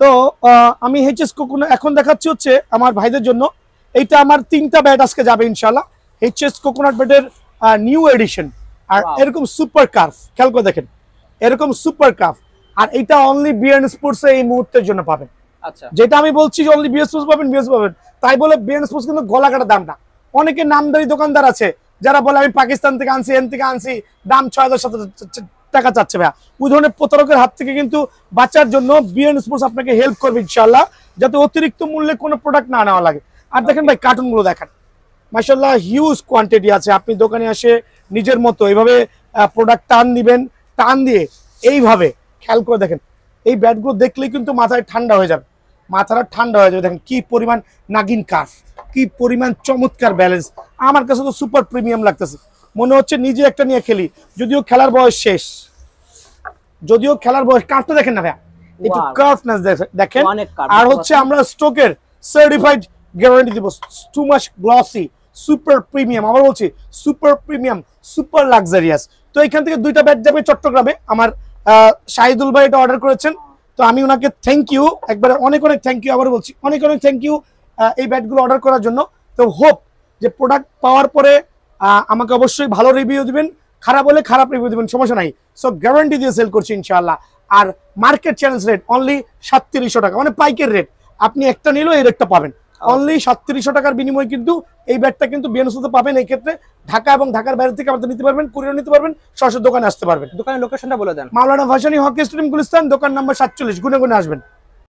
তো আমি HS coconut এখন দেখাচ্ছি হচ্ছে আমার ভাইদের জন্য। এইটা আমার 3টা ব্যাট আজকে যাবে ইনশাআল্লাহ, এইচএস কোকোনাট ব্যাটের নিউ এডিশন। আর এরকম সুপার কার্ভ, খেয়াল করে দেখেন, এরকম সুপার কার্ভ। আর এটা অনলি বিএন স্পোর্টস এই মুহূর্তের জন্য পাবেন। আচ্ছা, যেটা আমি বলছি যে অনলি বিএন স্পোর্টস পাবেন, বিএন পাবেন, তাই বলে বিএন স্পোর্টস কিন্তু গলা কাটা দাম না। অনেকে নামদারি দোকানদার আছে যারা বলে আমি পাকিস্তান থেকে আনছি, এন থেকে আনছি, দাম 6,000 টাকা চাচ্ছে ভাইয়া। ওই ধরনের প্রতারকের হাত থেকে কিন্তু বাঁচার জন্য বিএন স্পোর্টস আপনাকে হেল্প করবে ইনশাআল্লাহ, যাতে অতিরিক্ত মূল্যে কোনো প্রোডাক্ট না নেওয়া লাগে। আর দেখেন ভাই, কার্টুনগুলো দেখেন, মাশাআল্লাহ হিউজ কোয়ান্টিটি আছে। আপনি দোকানে আসে নিজের মতো এইভাবে প্রোডাক্ট টান দিবেন, টান দিয়ে এইভাবে খেয়াল করে দেখেন, এই ব্যাটগুলো দেখলেই কিন্তু মাথায় ঠান্ডা হয়ে যাবে, মাথাটা ঠান্ডা হয়ে যাবে। দেখেন কি পরিমাণ নাগিন কার্ভ, কি পরিমাণ চমৎকার ব্যালেন্স। আমার কাছে তো সুপার প্রিমিয়াম লাগতেছে, মনে হচ্ছে নিজে একটা নিয়ে খেলি, যদিও খেলার বয়স শেষ, যদিও খেলার বয়স। কার্ভটা দেখেন না ভাইয়া, একটু কার্ভনেস দেখেন। আর হচ্ছে আমরা স্টোকের সার্টিফাইড গ্যারান্টি দিব, 2 মাস গ্লসি, সুপার প্রিমিয়াম। আবার বলছি সুপার প্রিমিয়াম, সুপার লাক্সারিয়াস। তো এখান থেকে 2টা ব্যাট যাবে চট্টগ্রামে। আমার শাহিদুল ভাই এটা অর্ডার করেছেন, তো আমি ওনাকে থ্যাংক ইউ, একবারে অনেক অনেক থ্যাংক ইউ, আবার বলছি অনেক অনেক থ্যাংক ইউ এই ব্যাটগুলো অর্ডার করার জন্য। তো হোপ যে প্রোডাক্ট পাওয়ার পরে আমাকে অবশ্যই ভালো রিভিউ দিবেন, খারাপ হলে খারাপ রিভিউ দিবেন, সমস্যা নাই। সো গ্যারান্টি দিয়ে সেল করছি ইনশাআল্লাহ। আর মার্কেট চ্যালেঞ্জ রেট অনলি 3700 টাকা, মানে পাইকের রেট। আপনি একটা নিলেও এই রেটটা পাবেন, অনলি 3700 টাকার বিনিময়ে কিন্তু এই ব্যাটটা কিন্তু বিএনএসতে পাবেন। এই ক্ষেত্রে ঢাকা এবং ঢাকার বাইরে থেকে আমাদের নিতে পারবেন, কুরিয়ার নিতে পারবেন, সরাসরি দোকানে আসতে পারবেন। দোকানের লোকেশনটা বলে দেন। মাওলানা ভাসানী হকি স্টেডিয়াম, গুলিস্তান, দোকান নাম্বার 47, গুনে গুনে আসবেন।